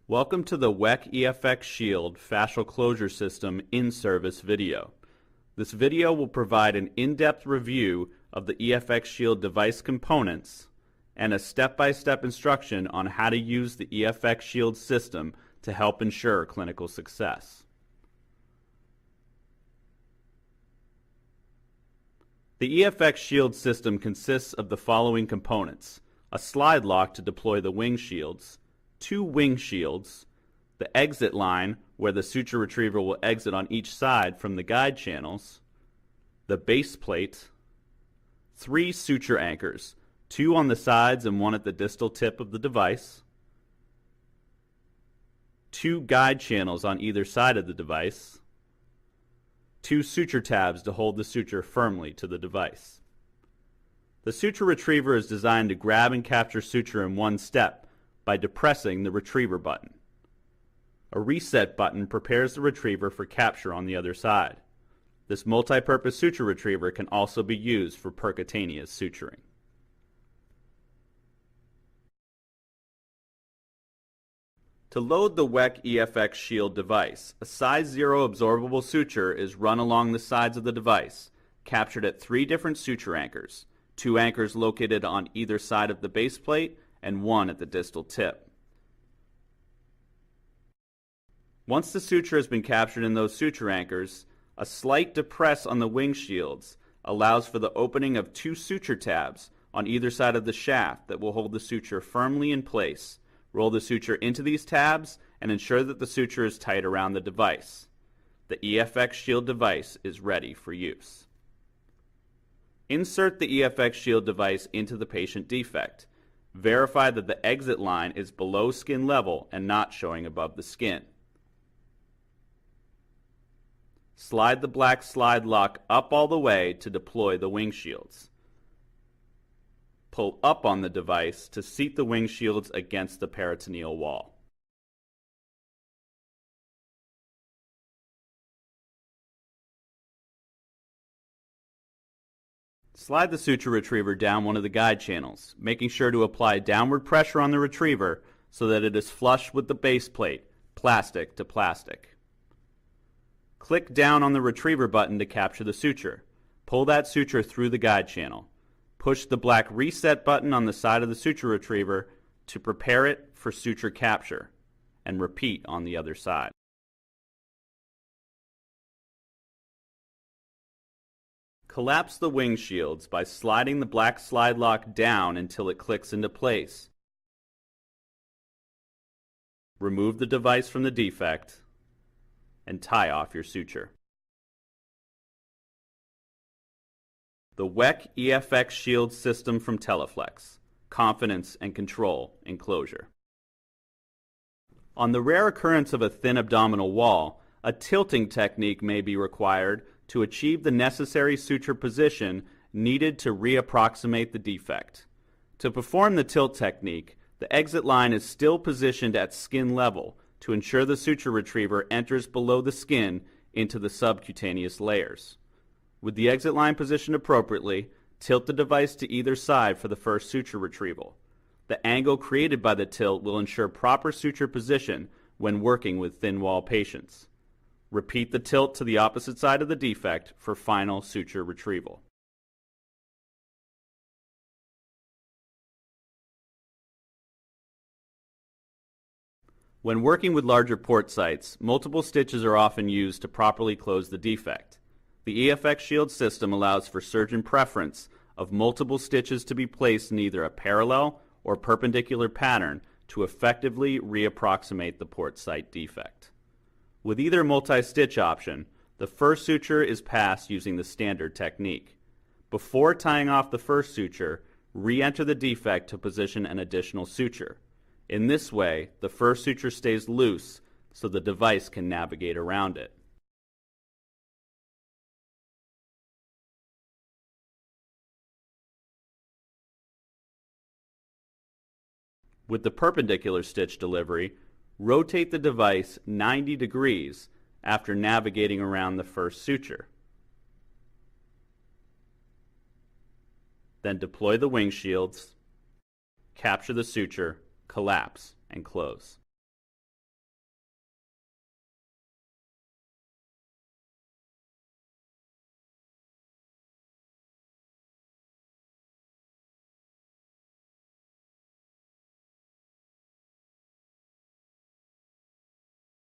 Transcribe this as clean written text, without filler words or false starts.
Welcome to the Weck EFx Shield fascial closure system in-service video. This video will provide an in-depth review of the EFx Shield device components and a step-by-step instruction on how to use the EFx Shield system to help ensure clinical success. The EFx Shield system consists of the following components: a slide lock to deploy the wing shields, 2 wing shields, the exit line where the suture retriever will exit on each side from the guide channels, the base plate, 3 suture anchors, 2 on the sides and 1 at the distal tip of the device, 2 guide channels on either side of the device, 2 suture tabs to hold the suture firmly to the device. The suture retriever is designed to grab and capture suture in one step by depressing the retriever button. A reset button prepares the retriever for capture on the other side. This multi-purpose suture retriever can also be used for percutaneous suturing. To load the Weck EFx Shield device, a size 0 absorbable suture is run along the sides of the device, captured at 3 different suture anchors, 2 anchors located on either side of the base plate and 1 at the distal tip. Once the suture has been captured in those suture anchors, a slight depress on the wing shields allows for the opening of 2 suture tabs on either side of the shaft that will hold the suture firmly in place. Roll the suture into these tabs and ensure that the suture is tight around the device. The EFx Shield device is ready for use. Insert the EFx Shield device into the patient defect. Verify that the exit line is below skin level and not showing above the skin. Slide the black slide lock up all the way to deploy the wing shields. Pull up on the device to seat the wing shields against the peritoneal wall. Slide the suture retriever down one of the guide channels, making sure to apply downward pressure on the retriever so that it is flush with the base plate, plastic to plastic. Click down on the retriever button to capture the suture. Pull that suture through the guide channel. Push the black reset button on the side of the suture retriever to prepare it for suture capture, and repeat on the other side. Collapse the wing shields by sliding the black slide lock down until it clicks into place. Remove the device from the defect and tie off your suture. The Weck EFx Shield system from Teleflex. Confidence and control in closure. On the rare occurrence of a thin abdominal wall, a tilting technique may be required to achieve the necessary suture position needed to reapproximate the defect. To perform the tilt technique, the exit line is still positioned at skin level to ensure the suture retriever enters below the skin into the subcutaneous layers. With the exit line positioned appropriately, tilt the device to either side for the first suture retrieval. The angle created by the tilt will ensure proper suture position when working with thin wall patients. Repeat the tilt to the opposite side of the defect for final suture retrieval. When working with larger port sites, multiple stitches are often used to properly close the defect. The EFx Shield system allows for surgeon preference of multiple stitches to be placed in either a parallel or perpendicular pattern to effectively reapproximate the port site defect. With either multi-stitch option, the first suture is passed using the standard technique. Before tying off the first suture, re-enter the defect to position an additional suture. In this way, the first suture stays loose so the device can navigate around it. With the perpendicular stitch delivery, rotate the device 90 degrees after navigating around the first suture. Then deploy the wing shields, capture the suture, collapse, and close.